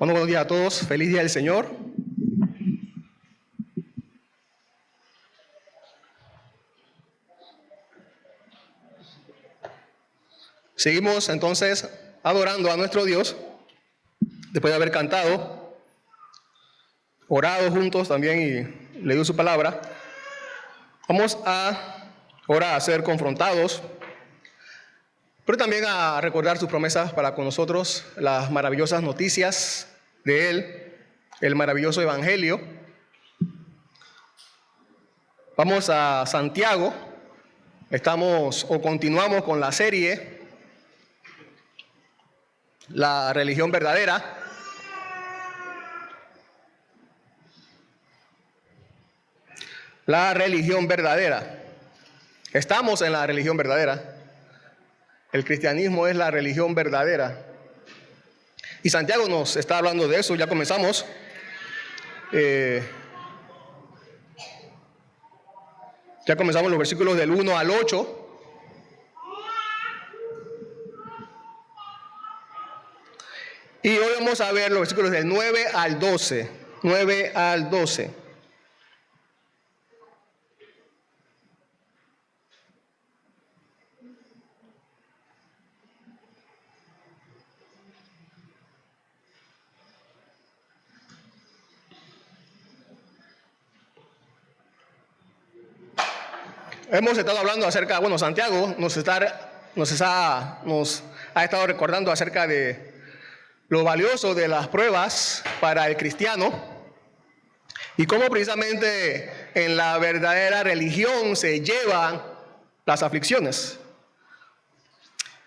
Bueno, buenos días a todos. Feliz día del Señor. Seguimos entonces adorando a nuestro Dios, después de haber cantado, orado juntos también y leído su palabra. Vamos ahora a ser confrontados, pero también a recordar sus promesas para con nosotros, las maravillosas noticias de Él, el maravilloso Evangelio. Vamos a Santiago. Continuamos con la serie La religión verdadera. La religión verdadera. Estamos en la religión verdadera. El cristianismo es la religión verdadera. Y Santiago nos está hablando de eso. Ya comenzamos. Ya comenzamos los versículos del 1 al 8. Y hoy vamos a ver los versículos del 9 al 12. 9 al 12. Hemos estado hablando acerca, Santiago nos ha estado recordando acerca de lo valioso de las pruebas para el cristiano y cómo precisamente en la verdadera religión se llevan las aflicciones.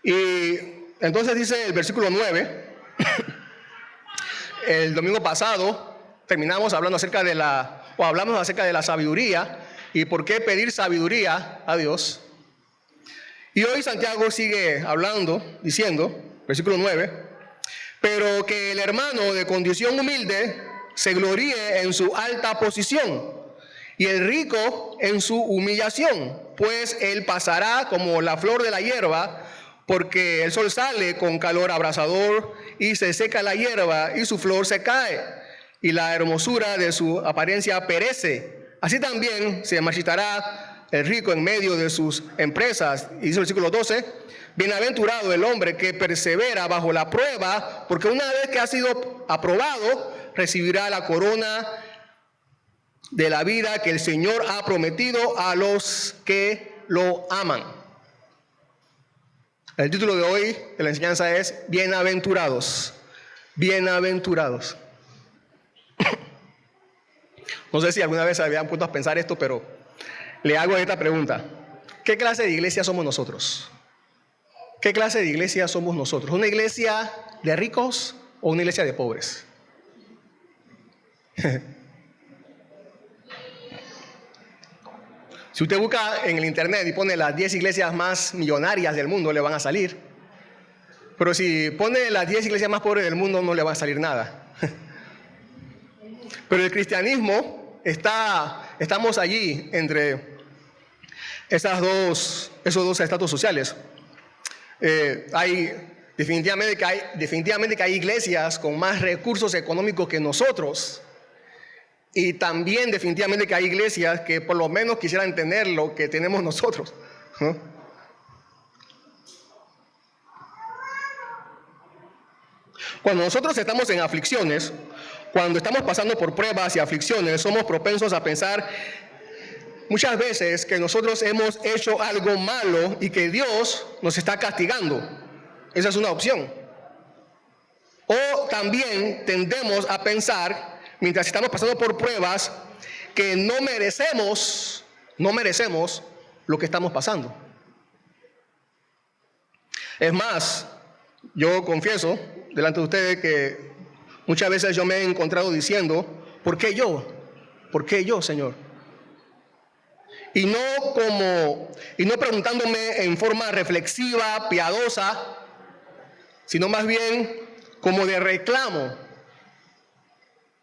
Y entonces dice el versículo 9, el domingo pasado terminamos hablando hablamos acerca de la sabiduría y por qué pedir sabiduría a Dios. Y hoy Santiago sigue hablando, diciendo, versículo 9, pero que el hermano de condición humilde se gloríe en su alta posición y el rico en su humillación, pues él pasará como la flor de la hierba, porque el sol sale con calor abrasador y se seca la hierba y su flor se cae y la hermosura de su apariencia perece. Así también se marchitará el rico en medio de sus empresas. Y dice el versículo 12, bienaventurado el hombre que persevera bajo la prueba, porque una vez que ha sido aprobado, recibirá la corona de la vida que el Señor ha prometido a los que lo aman. El título de hoy de la enseñanza es Bienaventurados. Bienaventurados. No sé si alguna vez se habían puesto a pensar esto, pero le hago esta pregunta. ¿Qué clase de iglesia somos nosotros? ¿Qué clase de iglesia somos nosotros? ¿Una iglesia de ricos o una iglesia de pobres? Si usted busca en el internet y pone las 10 iglesias más millonarias del mundo, le van a salir. Pero si pone las 10 iglesias más pobres del mundo, no le va a salir nada. Pero el cristianismo estamos allí entre esos dos estratos sociales. Definitivamente que hay iglesias con más recursos económicos que nosotros. Y también definitivamente que hay iglesias que por lo menos quisieran tener lo que tenemos nosotros, ¿no? Cuando nosotros estamos en aflicciones, cuando estamos pasando por pruebas y aflicciones, somos propensos a pensar muchas veces que nosotros hemos hecho algo malo y que Dios nos está castigando. Esa es una opción. O también tendemos a pensar, mientras estamos pasando por pruebas, que no merecemos lo que estamos pasando. Es más, yo confieso delante de ustedes que muchas veces yo me he encontrado diciendo, ¿por qué yo? ¿Por qué yo, Señor? Y no preguntándome en forma reflexiva, piadosa, sino más bien como de reclamo.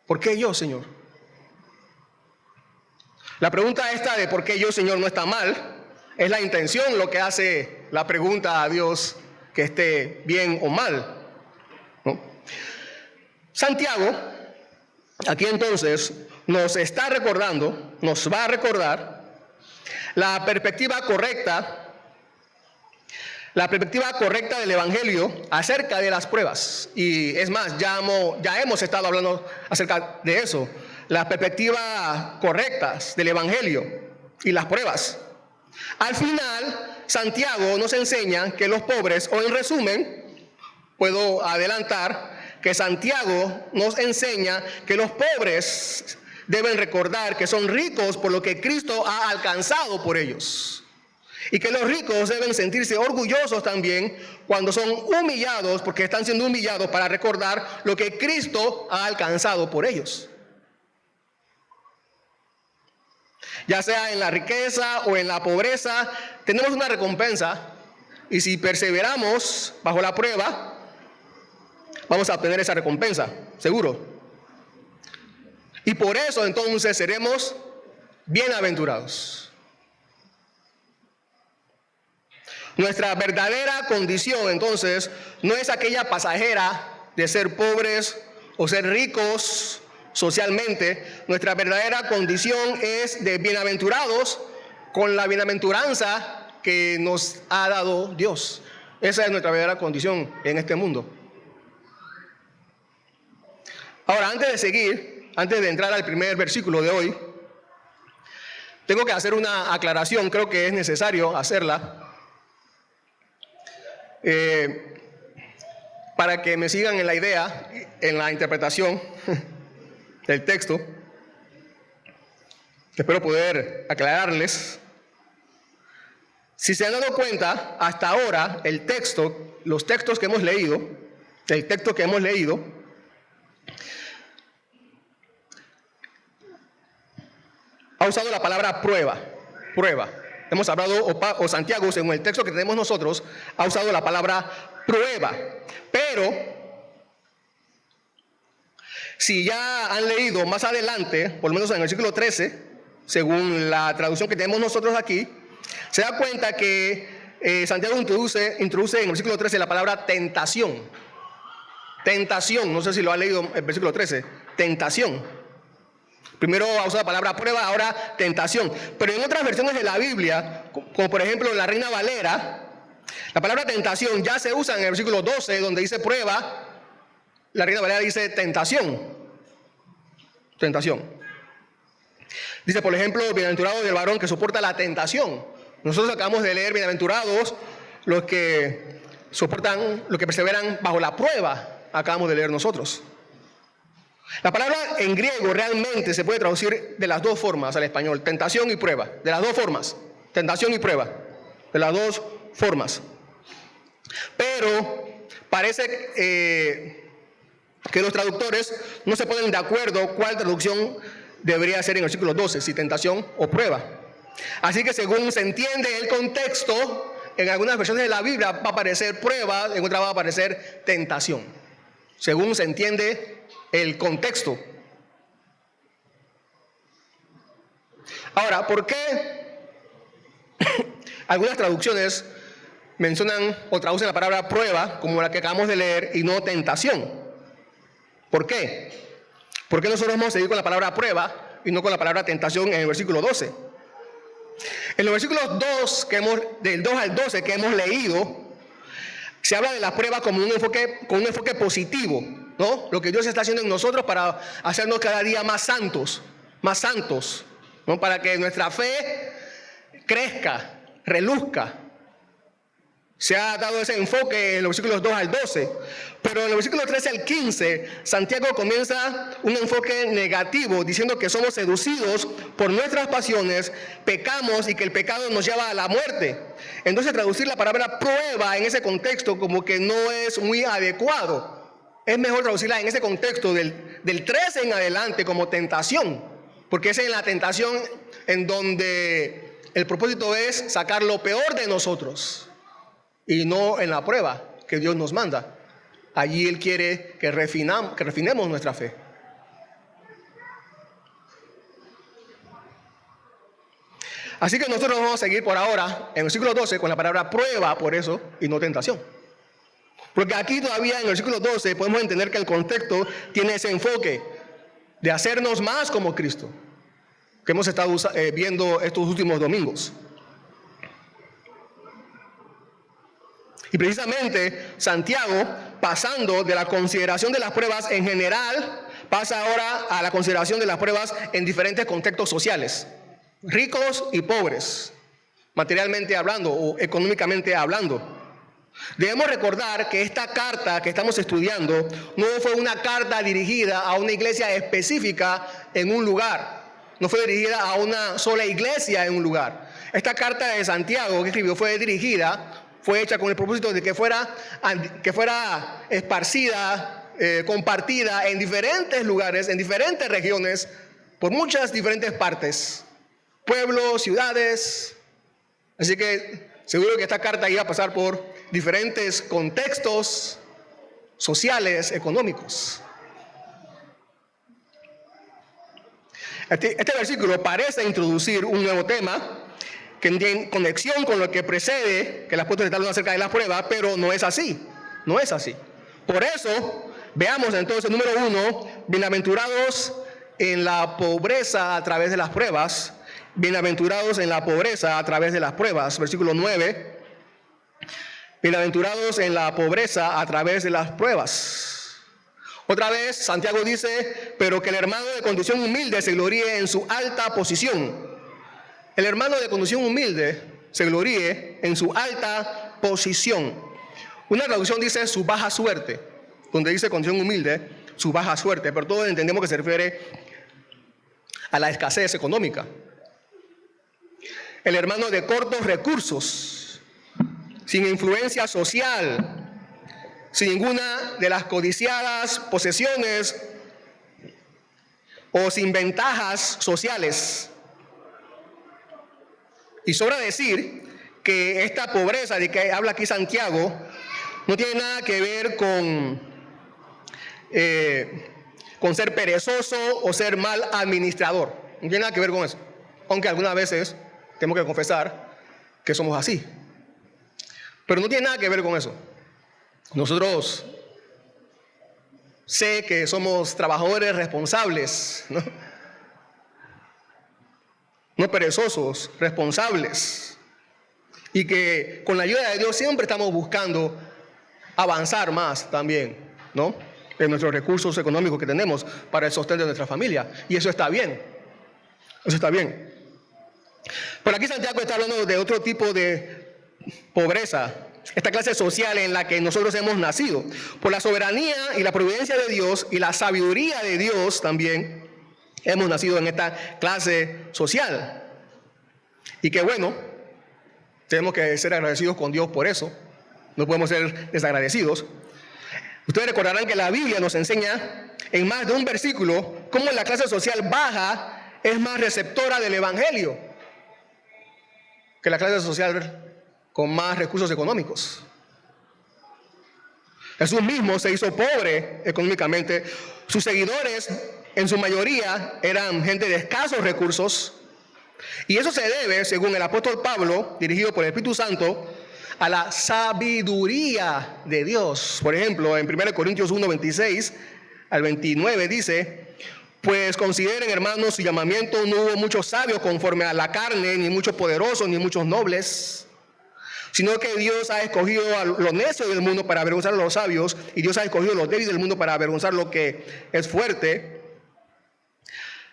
¿Por qué yo, Señor? La pregunta esta de ¿por qué yo, Señor? No está mal. Es la intención lo que hace la pregunta a Dios que esté bien o mal, ¿no? Santiago, aquí entonces, nos va a recordar la perspectiva correcta del Evangelio acerca de las pruebas. Y es más, ya hemos estado hablando acerca de eso, las perspectivas correctas del Evangelio y las pruebas. Al final, Santiago nos enseña que los pobres, o en resumen, puedo adelantar que Santiago nos enseña que los pobres deben recordar que son ricos por lo que Cristo ha alcanzado por ellos. Y que los ricos deben sentirse orgullosos también cuando son humillados, porque están siendo humillados, para recordar lo que Cristo ha alcanzado por ellos. Ya sea en la riqueza o en la pobreza, tenemos una recompensa, y si perseveramos bajo la prueba, vamos a obtener esa recompensa, seguro. Y por eso entonces seremos bienaventurados. Nuestra verdadera condición entonces no es aquella pasajera de ser pobres o ser ricos socialmente. Nuestra verdadera condición es de bienaventurados con la bienaventuranza que nos ha dado Dios. Esa es nuestra verdadera condición en este mundo. Ahora, antes de entrar al primer versículo de hoy, tengo que hacer una aclaración, creo que es necesario hacerla, para que me sigan en la idea, en la interpretación del texto. Espero poder aclararles. Si se han dado cuenta, hasta ahora el texto que hemos leído, ha usado la palabra prueba. Hemos hablado, o Santiago, según el texto que tenemos nosotros, ha usado la palabra prueba. Pero, si ya han leído más adelante, por lo menos en el versículo 13, según la traducción que tenemos nosotros aquí, se da cuenta que Santiago introduce en el versículo 13 la palabra tentación. Tentación, no sé si lo ha leído el versículo 13, tentación. Primero ha usado la palabra prueba, ahora tentación. Pero en otras versiones de la Biblia, como por ejemplo en la Reina Valera, la palabra tentación ya se usa en el versículo 12, donde dice prueba. La Reina Valera dice tentación. Tentación. Dice, por ejemplo, bienaventurado del varón que soporta la tentación. Nosotros acabamos de leer, bienaventurados los que perseveran bajo la prueba. Acabamos de leer nosotros. La palabra en griego realmente se puede traducir de las dos formas al español, tentación y prueba, de las dos formas, tentación y prueba, de las dos formas. Pero parece que los traductores no se ponen de acuerdo cuál traducción debería ser en el versículo 12, si tentación o prueba. Así que según se entiende el contexto, en algunas versiones de la Biblia va a aparecer prueba, en otras va a aparecer tentación, según se entiende el contexto. Ahora, ¿por qué algunas traducciones mencionan o traducen la palabra prueba como la que acabamos de leer y no tentación? ¿Por qué? ¿Por qué nosotros vamos a seguir con la palabra prueba y no con la palabra tentación en el versículo 12? En los versículos del 2 al 12 que hemos leído, se habla de la prueba con un enfoque positivo, ¿no? Lo que Dios está haciendo en nosotros para hacernos cada día más santos, ¿no? Para que nuestra fe crezca, reluzca. Se ha dado ese enfoque en los versículos 2 al 12. Pero en los versículos 13 al 15, Santiago comienza un enfoque negativo, diciendo que somos seducidos por nuestras pasiones, pecamos y que el pecado nos lleva a la muerte. Entonces, traducir la palabra prueba en ese contexto como que no es muy adecuado. Es mejor traducirla en ese contexto del 13 en adelante como tentación, porque es en la tentación en donde el propósito es sacar lo peor de nosotros y no en la prueba que Dios nos manda. Allí Él quiere que refinemos nuestra fe. Así que nosotros vamos a seguir por ahora en el versículo 12 con la palabra prueba, por eso, y no tentación. Porque aquí todavía en el versículo 12 podemos entender que el contexto tiene ese enfoque de hacernos más como Cristo, que hemos estado viendo estos últimos domingos. Y precisamente Santiago, pasando de la consideración de las pruebas en general, pasa ahora a la consideración de las pruebas en diferentes contextos sociales, ricos y pobres, materialmente hablando o económicamente hablando. Debemos recordar que esta carta que estamos estudiando no fue una carta dirigida a una iglesia específica en un lugar, no fue dirigida a una sola iglesia en un lugar. Esta carta de Santiago que escribió fue hecha con el propósito de que fuera esparcida, compartida en diferentes lugares, en diferentes regiones, por muchas diferentes partes, pueblos, ciudades. Así que seguro que esta carta iba a pasar por diferentes contextos sociales, económicos. Este versículo parece introducir un nuevo tema que tiene conexión con lo que precede, que el apóstol está hablando acerca de las pruebas, pero no es así. No es así. Por eso, veamos entonces, número 1, bienaventurados en la pobreza a través de las pruebas. Bienaventurados en la pobreza a través de las pruebas. Versículo 9. Bienaventurados en la pobreza a través de las pruebas. Otra vez, Santiago dice, pero que el hermano de condición humilde se gloríe en su alta posición. El hermano de condición humilde se gloríe en su alta posición. Una traducción dice su baja suerte, donde dice condición humilde, su baja suerte, pero todos entendemos que se refiere a la escasez económica. El hermano de cortos recursos, sin influencia social, sin ninguna de las codiciadas posesiones o sin ventajas sociales. Y sobra decir que esta pobreza de que habla aquí Santiago no tiene nada que ver con ser perezoso o ser mal administrador. No tiene nada que ver con eso. Aunque algunas veces tenemos que confesar que somos así. Pero no tiene nada que ver con eso. Nosotros sé que somos trabajadores responsables, ¿no? No perezosos, responsables. Y que con la ayuda de Dios siempre estamos buscando avanzar más también, ¿no? En nuestros recursos económicos que tenemos para el sostén de nuestra familia. Y eso está bien. Eso está bien. Pero aquí Santiago está hablando de otro tipo de pobreza. Esta clase social en la que nosotros hemos nacido. Por la soberanía y la providencia de Dios y la sabiduría de Dios también hemos nacido en esta clase social. Y que bueno, tenemos que ser agradecidos con Dios por eso. No podemos ser desagradecidos. Ustedes recordarán que la Biblia nos enseña en más de un versículo cómo la clase social baja es más receptora del evangelio que la clase social con más recursos económicos. Jesús mismo se hizo pobre económicamente. Sus seguidores, en su mayoría, eran gente de escasos recursos. Y eso se debe, según el apóstol Pablo, dirigido por el Espíritu Santo, a la sabiduría de Dios. Por ejemplo, en 1 Corintios 1, 26 al 29 dice: pues consideren, hermanos, su llamamiento no hubo muchos sabios conforme a la carne, ni muchos poderosos, ni muchos nobles, sino que Dios ha escogido a lo necio del mundo para avergonzar a los sabios, y Dios ha escogido a los débiles del mundo para avergonzar lo que es fuerte.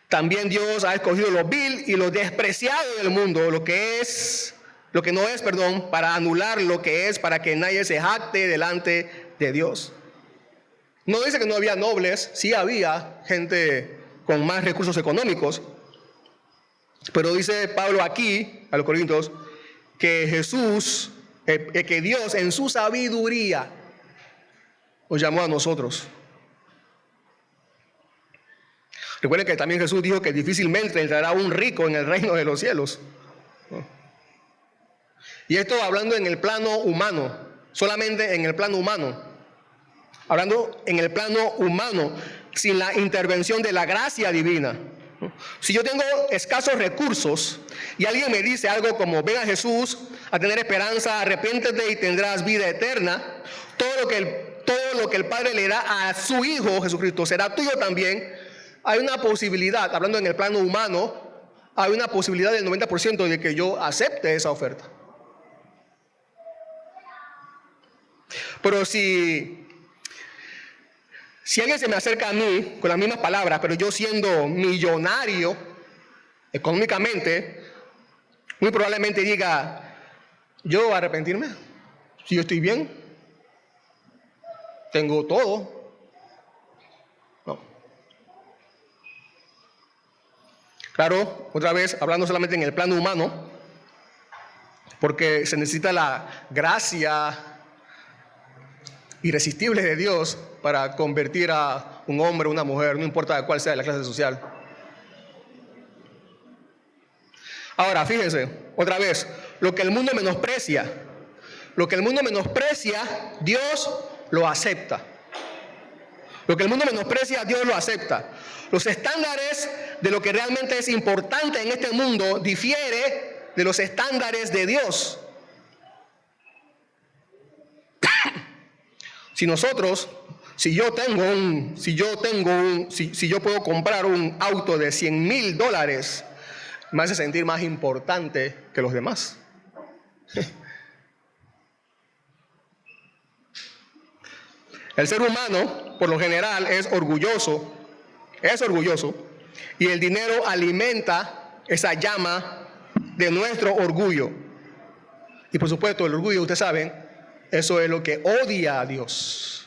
También Dios ha escogido lo vil y lo despreciado del mundo, lo que no es, para anular lo que es, para que nadie se jacte delante de Dios. No dice que no había nobles, sí había gente con más recursos económicos, pero dice Pablo aquí a los Corintios que Jesús, que Dios en su sabiduría nos llamó a nosotros. Recuerden que también Jesús dijo que difícilmente entrará un rico en el reino de los cielos. Y esto hablando en el plano humano, solamente en el plano humano. Hablando en el plano humano, sin la intervención de la gracia divina. Si yo tengo escasos recursos y alguien me dice algo como: ven a Jesús a tener esperanza, arrepiéntete y tendrás vida eterna, todo lo que el Padre le da a su Hijo Jesucristo será tuyo también, hay una posibilidad, hablando en el plano humano, hay una posibilidad del 90% de que yo acepte esa oferta. Pero si alguien se me acerca a mí con las mismas palabras, pero yo siendo millonario económicamente, muy probablemente diga, ¿yo voy a arrepentirme? Si yo estoy bien, tengo todo. No. Claro, otra vez, hablando solamente en el plano humano, porque se necesita la gracia irresistible de Dios para convertir a un hombre o una mujer, no importa cuál sea la clase social. Ahora, fíjense, otra vez, lo que el mundo menosprecia, Dios lo acepta. Lo que el mundo menosprecia, Dios lo acepta. Los estándares de lo que realmente es importante en este mundo difiere de los estándares de Dios. Si yo puedo comprar un auto de $100,000, me hace sentir más importante que los demás. El ser humano, por lo general, es orgulloso, y el dinero alimenta esa llama de nuestro orgullo. Y por supuesto, el orgullo, ustedes saben, eso es lo que odia a Dios.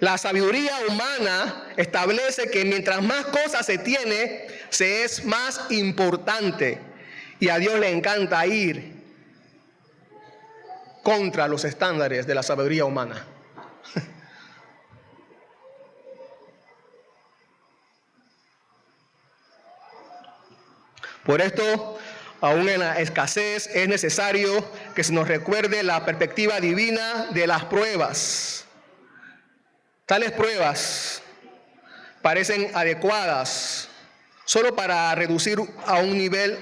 La sabiduría humana establece que mientras más cosas se tiene, se es más importante. Y a Dios le encanta ir contra los estándares de la sabiduría humana. Por esto, aún en la escasez, es necesario que se nos recuerde la perspectiva divina de las pruebas. Tales pruebas parecen adecuadas solo para reducirnos a un nivel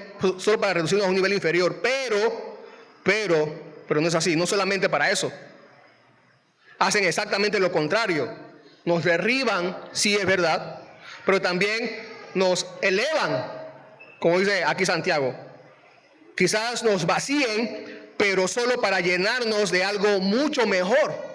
inferior, pero no es así, no solamente para eso. Hacen exactamente lo contrario. Nos derriban, sí es verdad, pero también nos elevan, como dice aquí Santiago. Quizás nos vacíen, pero solo para llenarnos de algo mucho mejor.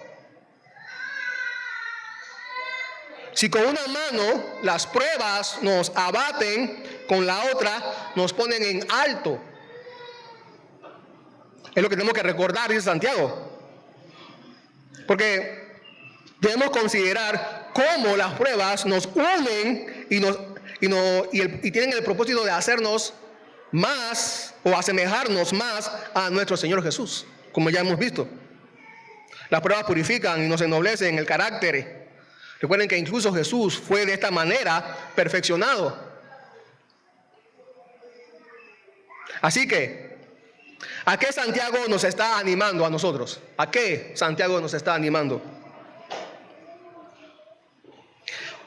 Si con una mano las pruebas nos abaten, con la otra nos ponen en alto. Es lo que tenemos que recordar, dice Santiago. Porque debemos considerar cómo las pruebas nos unen y tienen el propósito de hacernos más o asemejarnos más a nuestro Señor Jesús, como ya hemos visto. Las pruebas purifican y nos ennoblecen el carácter. Recuerden que incluso Jesús fue de esta manera perfeccionado. Así que, ¿a qué Santiago nos está animando a nosotros? ¿A qué Santiago nos está animando?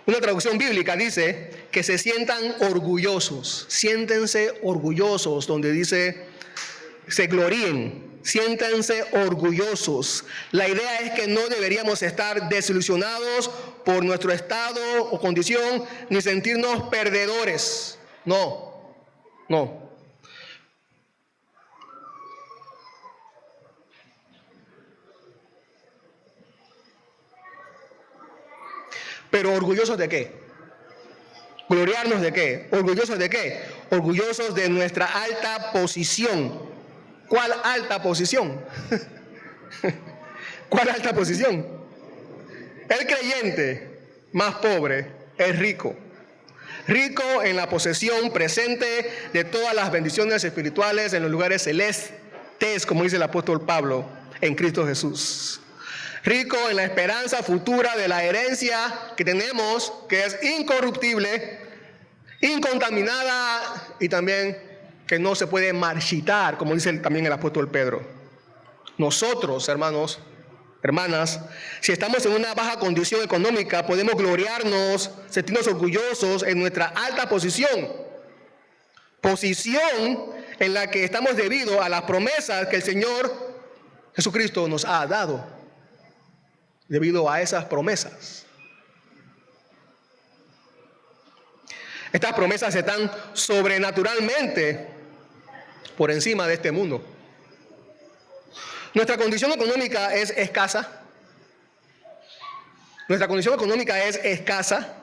Una traducción bíblica dice que se sientan orgullosos. Siéntense orgullosos, donde dice se gloríen. Siéntanse orgullosos. La idea es que no deberíamos estar desilusionados por nuestro estado o condición, ni sentirnos perdedores. No. Pero ¿orgullosos de qué? ¿Gloriarnos de qué? ¿Orgullosos de qué? Orgullosos de nuestra alta posición. ¿Cuál alta posición? ¿Cuál alta posición? El creyente más pobre es rico. Rico en la posesión presente de todas las bendiciones espirituales en los lugares celestes, como dice el apóstol Pablo, en Cristo Jesús. Rico en la esperanza futura de la herencia que tenemos, que es incorruptible, incontaminada y también que no se puede marchitar, como dice también el apóstol Pedro. Nosotros, hermanos, hermanas, si estamos en una baja condición económica, podemos gloriarnos, sentirnos orgullosos en nuestra alta posición en la que estamos debido a las promesas que el Señor Jesucristo nos ha dado debido a esas promesas. Estas promesas están sobrenaturalmente por encima de este mundo. Nuestra condición económica es escasa. Nuestra condición económica es escasa.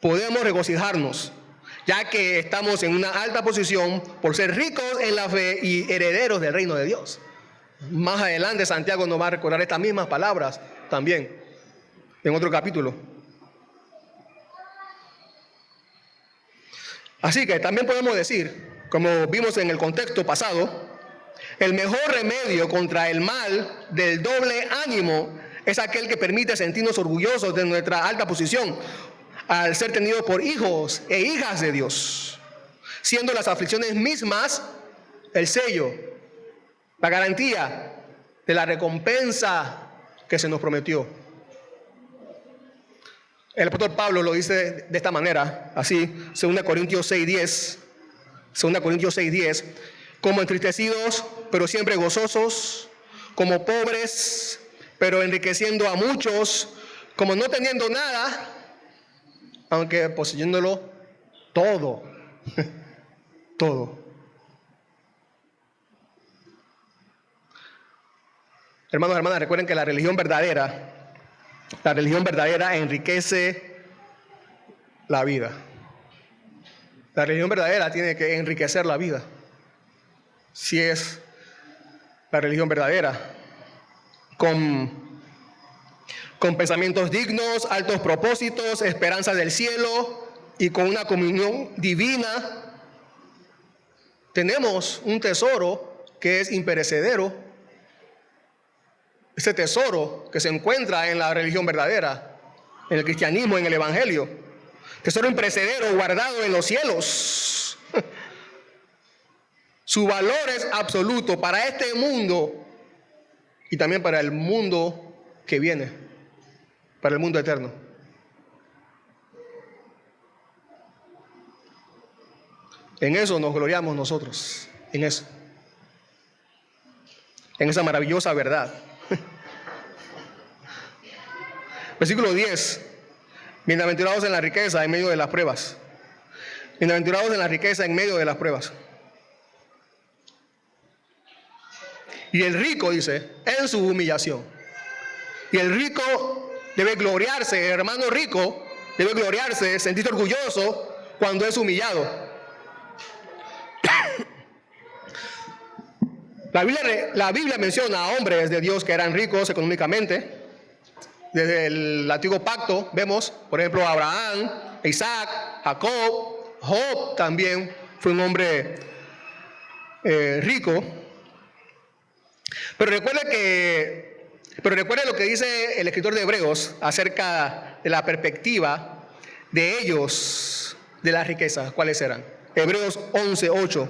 Podemos regocijarnos, ya que estamos en una alta posición por ser ricos en la fe y herederos del reino de Dios. Más adelante Santiago nos va a recordar estas mismas palabras también en otro capítulo. Así que también podemos decir, como vimos en el contexto pasado, el mejor remedio contra el mal del doble ánimo es aquel que permite sentirnos orgullosos de nuestra alta posición al ser tenidos por hijos e hijas de Dios, siendo las aflicciones mismas el sello, la garantía de la recompensa que se nos prometió. El apóstol Pablo lo dice de esta manera, así, 2 Corintios 6:10, como entristecidos, pero siempre gozosos, como pobres, pero enriqueciendo a muchos, como no teniendo nada, aunque poseyéndolo todo, todo. Hermanos y hermanas, recuerden que la religión verdadera enriquece la vida. La religión verdadera tiene que enriquecer la vida. Si es la religión verdadera, con pensamientos dignos, altos propósitos, esperanza del cielo y con una comunión divina, tenemos un tesoro que es imperecedero. Ese tesoro que se encuentra en la religión verdadera, en el cristianismo, en el evangelio. Tesoro imperecedero guardado en los cielos. Su valor es absoluto para este mundo y también para el mundo que viene, para el mundo eterno. En eso nos gloriamos nosotros, en eso. En esa maravillosa verdad. Versículo 10. Bienaventurados en la riqueza en medio de las pruebas. Bienaventurados en la riqueza en medio de las pruebas. Y el rico, dice, en su humillación. Y el rico debe gloriarse, el hermano rico debe gloriarse, sentirse orgulloso cuando es humillado. La Biblia menciona a hombres de Dios que eran ricos económicamente. Desde el antiguo pacto vemos, por ejemplo, Abraham, Isaac, Jacob, Job también fue un hombre rico. Pero recuerde lo que dice el escritor de Hebreos acerca de la perspectiva de ellos, de las riquezas. ¿Cuáles eran? Hebreos 11:8.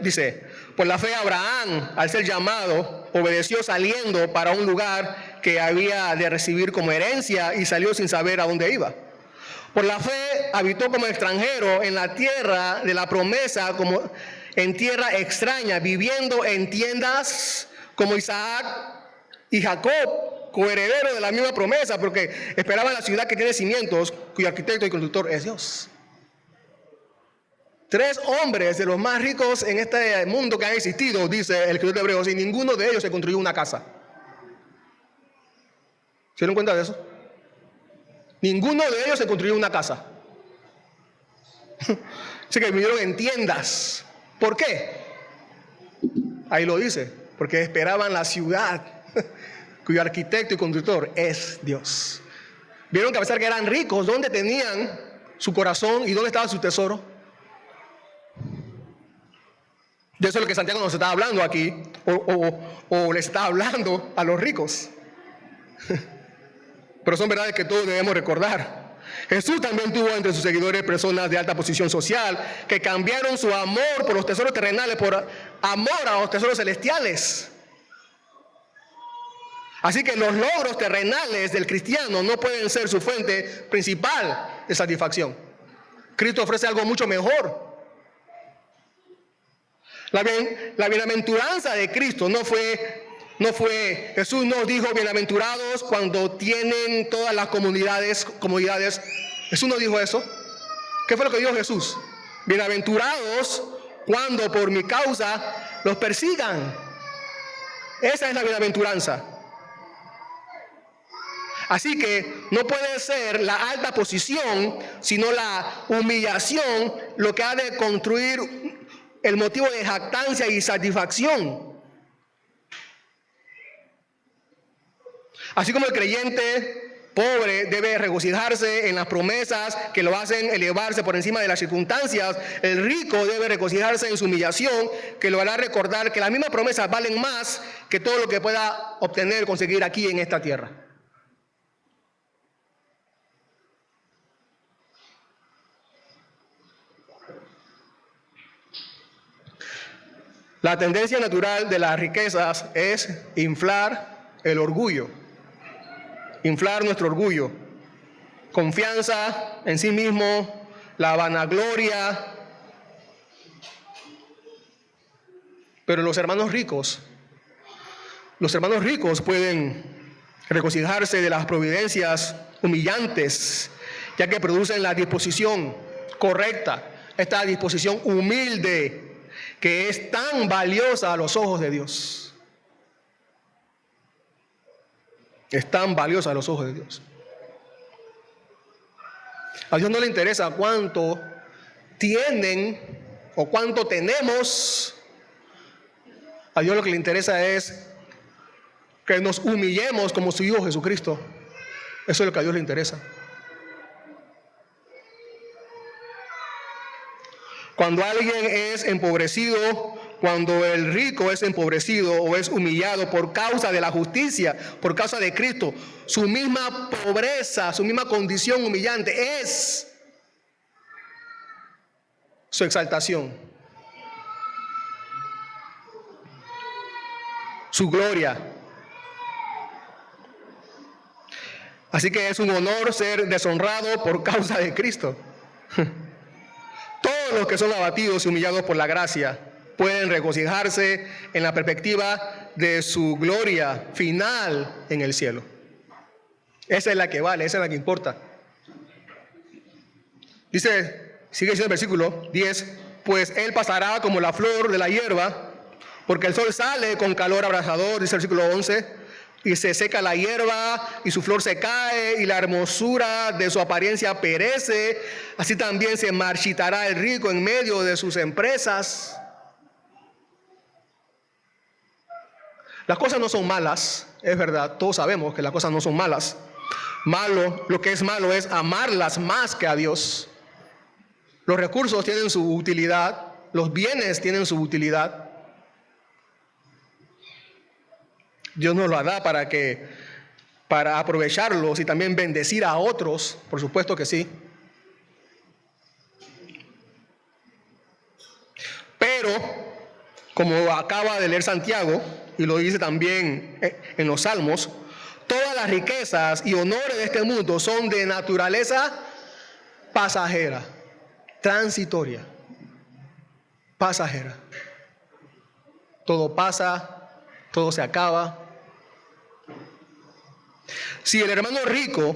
Dice, por la fe Abraham, al ser llamado, obedeció saliendo para un lugar que había de recibir como herencia y salió sin saber a dónde iba. Por la fe habitó como extranjero en la tierra de la promesa, como en tierra extraña, viviendo en tiendas como Isaac y Jacob, coherederos de la misma promesa, porque esperaban la ciudad que tiene cimientos, cuyo arquitecto y constructor es Dios. 3 hombres de los más ricos en este mundo que han existido, dice el escritor de Hebreos, y ninguno de ellos se construyó una casa. ¿Se dieron cuenta de eso? Ninguno de ellos se construyó una casa. Así que vivieron en tiendas. ¿Por qué? Ahí lo dice, porque esperaban la ciudad cuyo arquitecto y constructor es Dios. Vieron que a pesar que eran ricos, ¿dónde tenían su corazón y dónde estaba su tesoro? De eso es lo que Santiago nos está hablando aquí, o les está hablando a los ricos. Pero son verdades que todos debemos recordar. Jesús también tuvo entre sus seguidores personas de alta posición social que cambiaron su amor por los tesoros terrenales por amor a los tesoros celestiales. Así que los logros terrenales del cristiano no pueden ser su fuente principal de satisfacción. Cristo ofrece algo mucho mejor. La bienaventuranza de Cristo no fue, Jesús nos dijo bienaventurados cuando tienen todas las comodidades. Jesús no dijo eso. ¿Qué fue lo que dijo Jesús? Bienaventurados cuando por mi causa los persigan. Esa es la bienaventuranza. Así que no puede ser la alta posición, sino la humillación, lo que ha de construir el motivo de jactancia y satisfacción. Así como el creyente pobre debe regocijarse en las promesas que lo hacen elevarse por encima de las circunstancias, el rico debe regocijarse en su humillación, que lo hará recordar que las mismas promesas valen más que todo lo que pueda obtener, conseguir aquí en esta tierra. La tendencia natural de las riquezas es inflar el orgullo, inflar nuestro orgullo, confianza en sí mismo, la vanagloria. Pero los hermanos ricos pueden regocijarse de las providencias humillantes, ya que producen la disposición correcta, esta disposición humilde, que es tan valiosa a los ojos de Dios. Es tan valiosa a los ojos de Dios. A Dios no le interesa cuánto tienen o cuánto tenemos. A Dios lo que le interesa es que nos humillemos como su Hijo Jesucristo. Eso es lo que a Dios le interesa. Cuando alguien es empobrecido, cuando el rico es empobrecido o es humillado por causa de la justicia, por causa de Cristo, su misma pobreza, su misma condición humillante es su exaltación, su gloria. Así que es un honor ser deshonrado por causa de Cristo. Todos los que son abatidos y humillados por la gracia pueden regocijarse en la perspectiva de su gloria final en el cielo. Esa es la que vale, esa es la que importa. Dice, sigue diciendo el versículo 10, pues él pasará como la flor de la hierba, porque el sol sale con calor abrasador, dice el versículo 11, y se seca la hierba y su flor se cae y la hermosura de su apariencia perece. Así también se marchitará el rico en medio de sus empresas. Las cosas no son malas, es verdad, todos sabemos que las cosas no son malas. Lo que es malo es amarlas más que a Dios. Los recursos tienen su utilidad, los bienes tienen su utilidad. Dios nos lo da para aprovecharlos y también bendecir a otros, por supuesto que sí. Pero, como acaba de leer Santiago, y lo dice también en los Salmos, todas las riquezas y honores de este mundo son de naturaleza pasajera, transitoria, pasajera. Todo pasa, todo se acaba. Si el hermano rico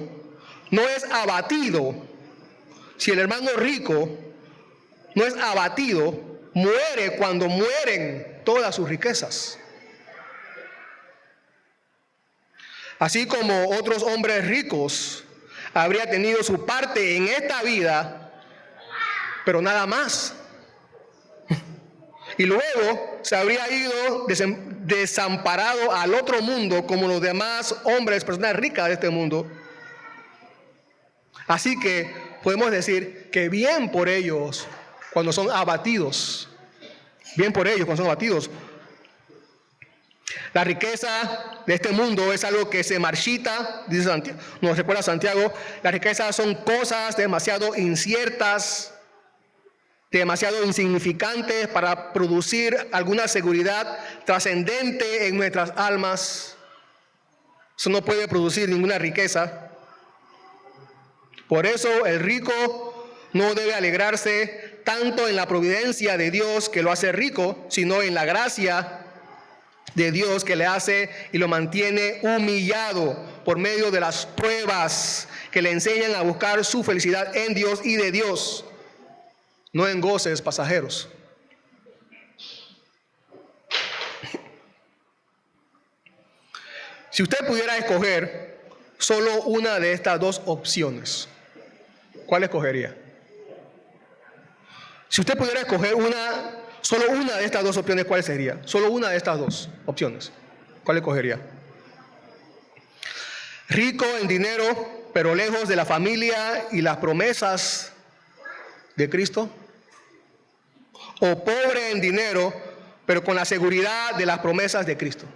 no es abatido, muere cuando mueren todas sus riquezas. Así como otros hombres ricos habría tenido su parte en esta vida, pero nada más. Y luego se habría ido desamparado al otro mundo como los demás hombres, personas ricas de este mundo. Así que podemos decir que bien por ellos cuando son abatidos. Bien por ellos cuando son abatidos. La riqueza de este mundo es algo que se marchita, dice Santiago, nos recuerda Santiago. Las riquezas son cosas demasiado inciertas, demasiado insignificantes para producir alguna seguridad trascendente en nuestras almas. Eso no puede producir ninguna riqueza. Por eso el rico no debe alegrarse tanto en la providencia de Dios que lo hace rico, sino en la gracia de Dios que le hace y lo mantiene humillado por medio de las pruebas que le enseñan a buscar su felicidad en Dios y de Dios, no en goces pasajeros. Si usted pudiera escoger solo una de estas dos opciones, ¿cuál escogería? Si usted pudiera escoger solo una de estas dos opciones, ¿cuál sería? Solo una de estas dos opciones, ¿cuál escogería? Rico en dinero, pero lejos de la familia y las promesas de Cristo. O pobre en dinero, pero con la seguridad de las promesas de Cristo.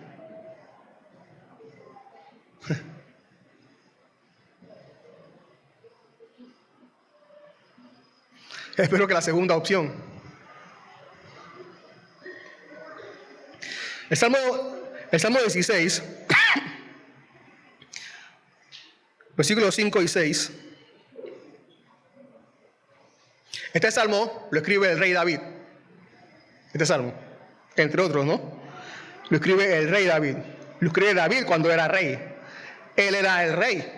Espero que la segunda opción. El Salmo 16, versículos 5 y 6. Este salmo lo escribe el rey David. Este salmo, entre otros, ¿no? Lo escribe el rey David. Lo escribe David cuando era rey. Él era el rey.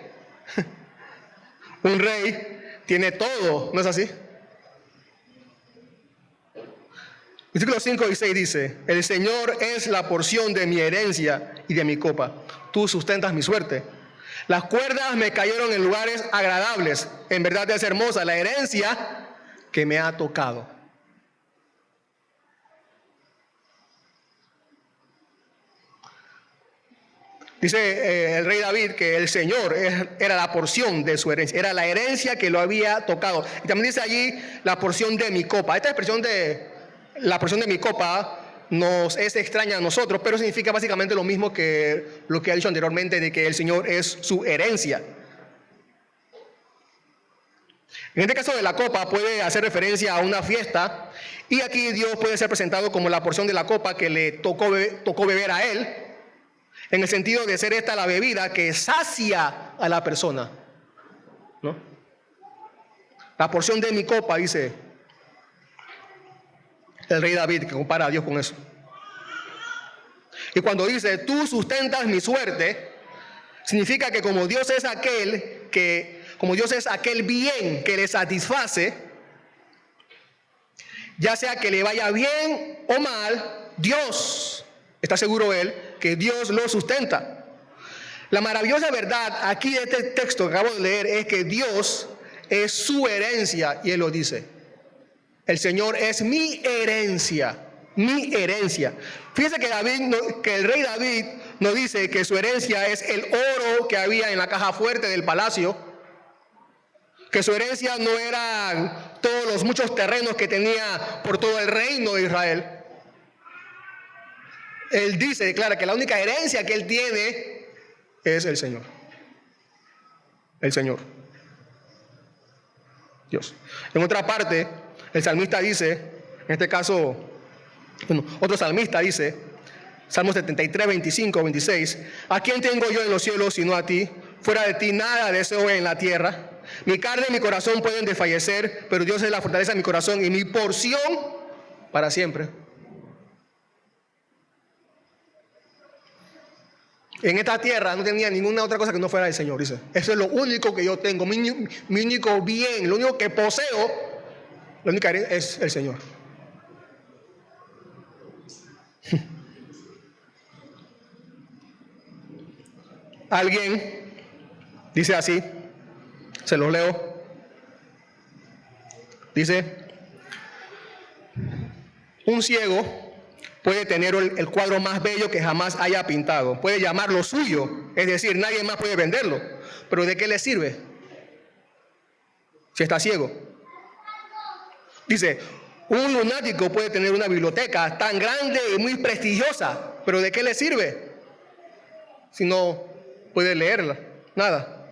Un rey tiene todo, ¿no es así? Versículos 5 y 6 dice: el Señor es la porción de mi herencia y de mi copa. Tú sustentas mi suerte. Las cuerdas me cayeron en lugares agradables. En verdad es hermosa la herencia que me ha tocado. Dice el rey David que el Señor era la porción de su herencia, era la herencia que lo había tocado. Y también dice allí la porción de mi copa. Esta expresión de la porción de mi copa nos es extraña a nosotros, pero significa básicamente lo mismo que lo que ha dicho anteriormente de que el Señor es su herencia. En este caso de la copa puede hacer referencia a una fiesta, y aquí Dios puede ser presentado como la porción de la copa que le tocó beber a él, en el sentido de ser esta la bebida que sacia a la persona, ¿no? La porción de mi copa, dice el rey David, que compara a Dios con eso. Y cuando dice, tú sustentas mi suerte, significa que como Dios es aquel bien que le satisface, ya sea que le vaya bien o mal, Dios, está seguro él, que Dios lo sustenta. La maravillosa verdad aquí de este texto que acabo de leer es que Dios es su herencia, y él lo dice. El Señor es mi herencia, mi herencia. Fíjese que el rey David nos dice que su herencia es el oro que había en la caja fuerte del palacio, que su herencia no eran todos los muchos terrenos que tenía por todo el reino de Israel. Él declara que la única herencia que él tiene es el Señor. El Señor. Dios. En otra parte, el salmista dice, en este caso, otro salmista dice, Salmo 73, 25, 26, ¿a quién tengo yo en los cielos sino a ti? Fuera de ti nada deseo en la tierra. Mi carne y mi corazón pueden desfallecer, pero Dios es la fortaleza de mi corazón y mi porción para siempre. En esta tierra no tenía ninguna otra cosa que no fuera el Señor, dice. Eso es lo único que yo tengo, mi único bien, lo único que poseo. La única es el Señor. Alguien dice así, se los leo. Dice, un ciego puede tener el cuadro más bello que jamás haya pintado. Puede llamarlo suyo, es decir, nadie más puede venderlo. Pero ¿de qué le sirve si está ciego? Dice, un lunático puede tener una biblioteca tan grande y muy prestigiosa, pero ¿de qué le sirve si no puede leerla? Nada.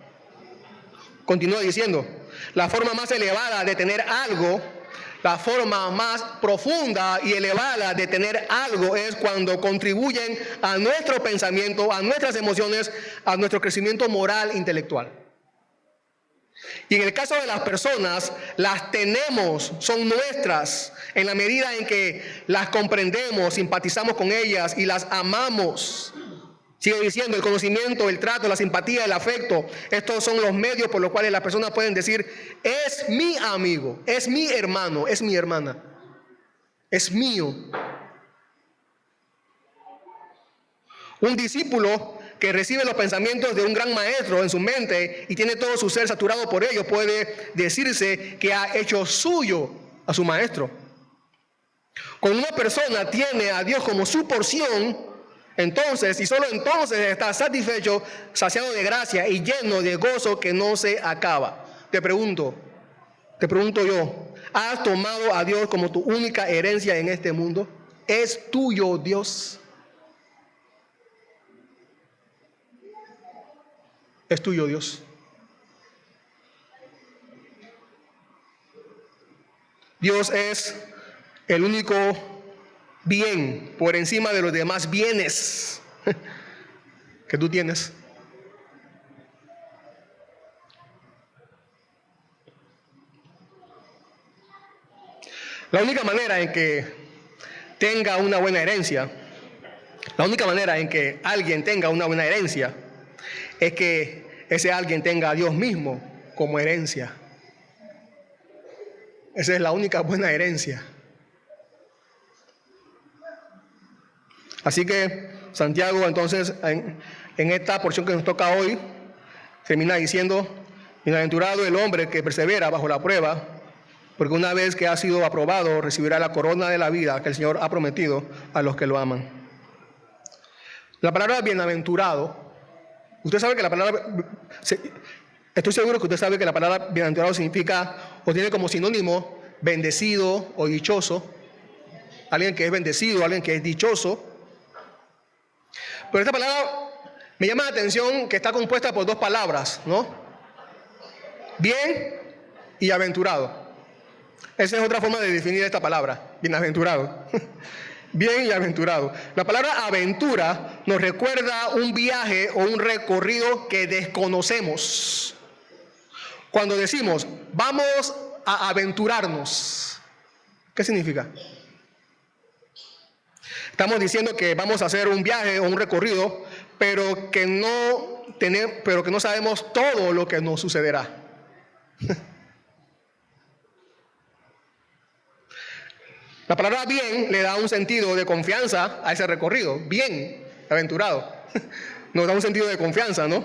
Continúa diciendo, la forma más elevada de tener algo, la forma más profunda y elevada de tener algo es cuando contribuyen a nuestro pensamiento, a nuestras emociones, a nuestro crecimiento moral e intelectual. Y en el caso de las personas, las tenemos, son nuestras, en la medida en que las comprendemos, simpatizamos con ellas y las amamos. Sigue diciendo, el conocimiento, el trato, la simpatía, el afecto, estos son los medios por los cuales las personas pueden decir, es mi amigo, es mi hermano, es mi hermana, es mío. Un discípulo que recibe los pensamientos de un gran maestro en su mente y tiene todo su ser saturado por ellos, puede decirse que ha hecho suyo a su maestro. Cuando una persona tiene a Dios como su porción, entonces y solo entonces está satisfecho, saciado de gracia y lleno de gozo que no se acaba. Te pregunto yo, ¿has tomado a Dios como tu única herencia en este mundo? ¿Es tuyo Dios? Es tuyo Dios. Dios es el único bien por encima de los demás bienes que tú tienes. La única manera en que tenga una buena herencia, la única manera en que alguien tenga una buena herencia es que ese alguien tenga a Dios mismo como herencia. Esa es la única buena herencia. Así que Santiago, entonces, en esta porción que nos toca hoy, termina diciendo, bienaventurado el hombre que persevera bajo la prueba, porque una vez que ha sido aprobado, recibirá la corona de la vida que el Señor ha prometido a los que lo aman. La palabra bienaventurado, usted sabe que la palabra, estoy seguro que usted sabe que la palabra bienaventurado significa o tiene como sinónimo bendecido o dichoso. Alguien que es bendecido, alguien que es dichoso. Pero esta palabra me llama la atención que está compuesta por dos palabras, ¿no? Bien y aventurado. Esa es otra forma de definir esta palabra, bienaventurado. Bien y aventurado. La palabra aventura nos recuerda un viaje o un recorrido que desconocemos. Cuando decimos, vamos a aventurarnos, ¿qué significa? Estamos diciendo que vamos a hacer un viaje o un recorrido, pero que no sabemos todo lo que nos sucederá. La palabra bien le da un sentido de confianza a ese recorrido. Bien, aventurado. Nos da un sentido de confianza, ¿no?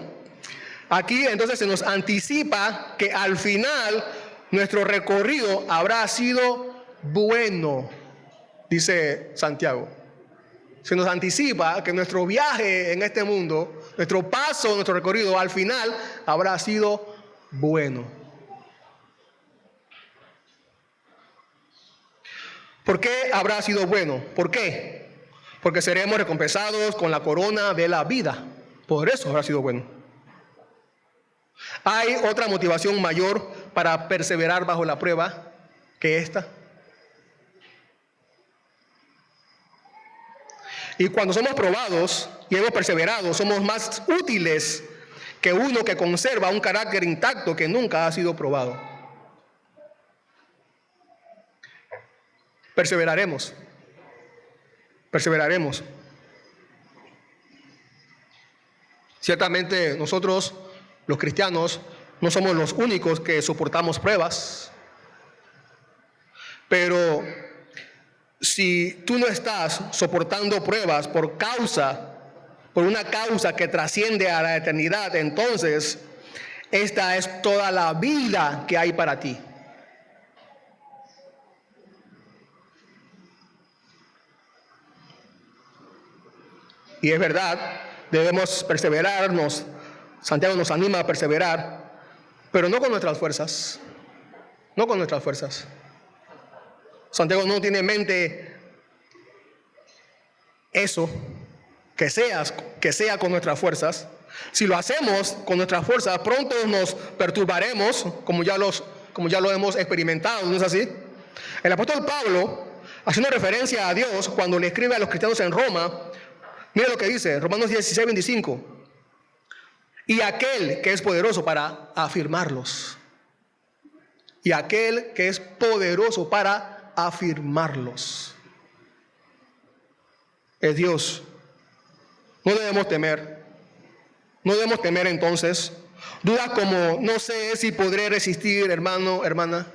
Aquí entonces se nos anticipa que al final nuestro recorrido habrá sido bueno, dice Santiago. Se nos anticipa que nuestro viaje en este mundo, nuestro paso, nuestro recorrido, al final habrá sido bueno. ¿Por qué habrá sido bueno? ¿Por qué? Porque seremos recompensados con la corona de la vida. Por eso habrá sido bueno. ¿Hay otra motivación mayor para perseverar bajo la prueba que esta? Y cuando somos probados y hemos perseverado, somos más útiles que uno que conserva un carácter intacto que nunca ha sido probado. Perseveraremos. Ciertamente nosotros, los cristianos, no somos los únicos que soportamos pruebas. Pero si tú no estás soportando pruebas por una causa que trasciende a la eternidad, entonces esta es toda la vida que hay para ti. Y es verdad, debemos perseverarnos. Santiago nos anima a perseverar, pero no con nuestras fuerzas. No con nuestras fuerzas. Santiago no tiene en mente eso, que sea con nuestras fuerzas. Si lo hacemos con nuestras fuerzas, pronto nos perturbaremos, como ya lo hemos experimentado, ¿no es así? El apóstol Pablo, haciendo referencia a Dios cuando le escribe a los cristianos en Roma, mira lo que dice, Romanos 16:25. Y aquel que es poderoso para afirmarlos. y aquel que es poderoso para afirmarlos. Es Dios. No debemos temer. No debemos temer entonces. Dudas como no sé si podré resistir, hermano, hermana.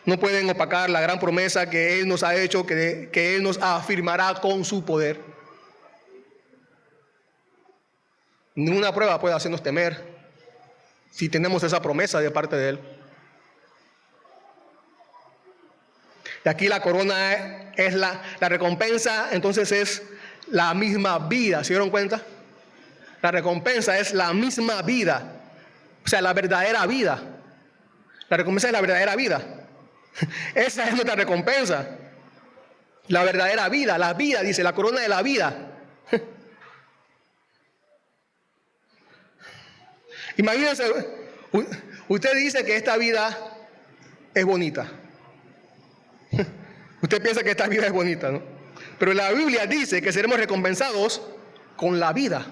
No pueden opacar la gran promesa que Él nos ha hecho, que Él nos afirmará con su poder. Ninguna prueba puede hacernos temer si tenemos esa promesa de parte de Él. Y aquí la corona es la recompensa, entonces es la misma vida. ¿Se dieron cuenta? La recompensa es la misma vida. O sea, la verdadera vida. La recompensa es la verdadera vida. Esa es nuestra recompensa. La verdadera vida, la vida, dice, la corona de la vida. Imagínense, usted dice que esta vida es bonita. Usted piensa que esta vida es bonita, ¿no? Pero la Biblia dice que seremos recompensados con la vida.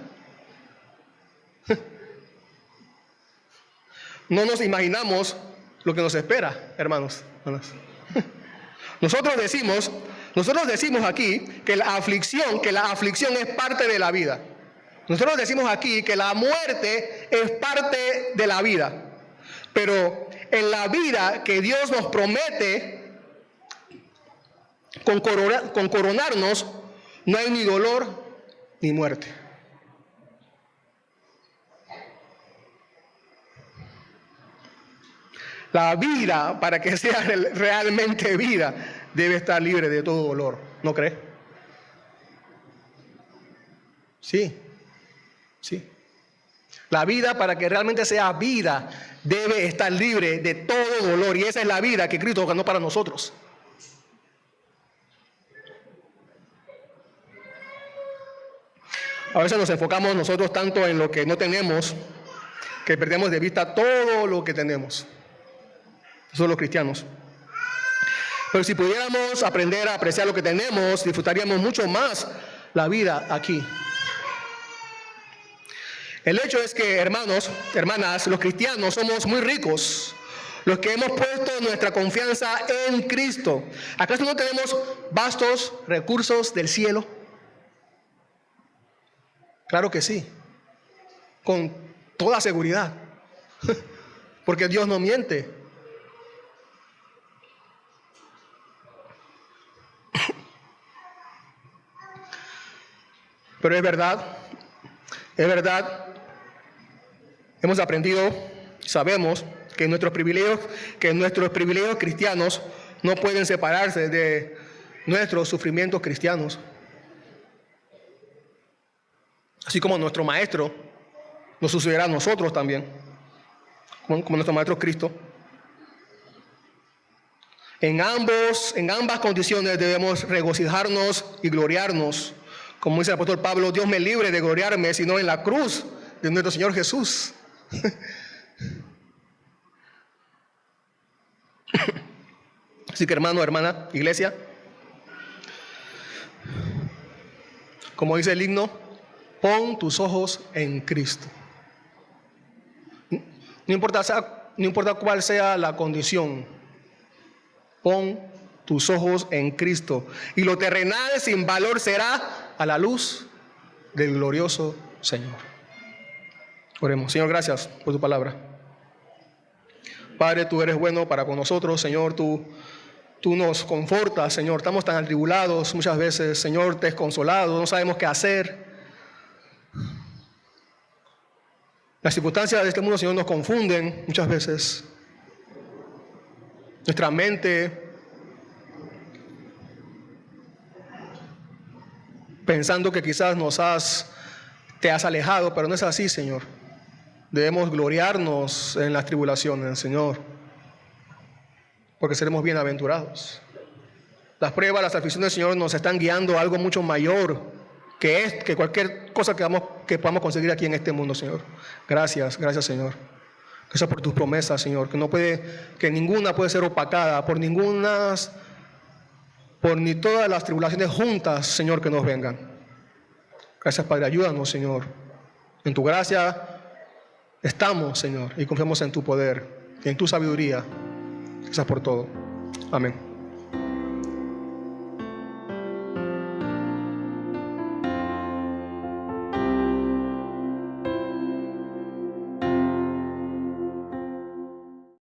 No nos imaginamos lo que nos espera, hermanos. Nosotros decimos aquí que la aflicción es parte de la vida. Nosotros decimos aquí que la muerte es parte de la vida. Pero en la vida que Dios nos promete con coronarnos, no hay ni dolor ni muerte. La vida, para que sea realmente vida, debe estar libre de todo dolor. ¿No cree? Sí. La vida, para que realmente sea vida, debe estar libre de todo dolor. Y esa es la vida que Cristo ganó para nosotros. A veces nos enfocamos nosotros tanto en lo que no tenemos, que perdemos de vista todo lo que tenemos. Son los cristianos. Pero si pudiéramos aprender a apreciar lo que tenemos, disfrutaríamos mucho más la vida aquí. El hecho es que, hermanos, hermanas, los cristianos somos muy ricos, los que hemos puesto nuestra confianza en Cristo. ¿Acaso no tenemos vastos recursos del cielo? Claro que sí, con toda seguridad, porque Dios no miente. Pero es verdad, hemos aprendido, sabemos que nuestros privilegios cristianos no pueden separarse de nuestros sufrimientos cristianos. Así como nuestro Maestro nos sucederá a nosotros también, como nuestro Maestro Cristo. En ambas condiciones debemos regocijarnos y gloriarnos. Como dice el apóstol Pablo, Dios me libre de gloriarme, sino en la cruz de nuestro Señor Jesús. Así que, hermano, hermana, iglesia, como dice el himno, pon tus ojos en Cristo. No importa cuál sea la condición, pon tus ojos en Cristo. Y lo terrenal sin valor será a la luz del glorioso Señor. Oremos. Señor, gracias por tu palabra. Padre, tú eres bueno para con nosotros. Señor, tú nos confortas. Señor, estamos tan atribulados muchas veces. Señor, desconsolados, no sabemos qué hacer. Las circunstancias de este mundo, Señor, nos confunden muchas veces. Nuestra mente, pensando que quizás te has alejado, pero no es así, Señor. Debemos gloriarnos en las tribulaciones, Señor, porque seremos bienaventurados. Las pruebas, las aflicciones, Señor, nos están guiando a algo mucho mayor que cualquier cosa que podamos conseguir aquí en este mundo, Señor. Gracias, Señor. Gracias por tus promesas, Señor, que ninguna puede ser opacada por ni todas las tribulaciones juntas, Señor, que nos vengan. Gracias, Padre, ayúdanos, Señor. En tu gracia estamos, Señor, y confiamos en tu poder. en tu sabiduría. Gracias por todo. Amén.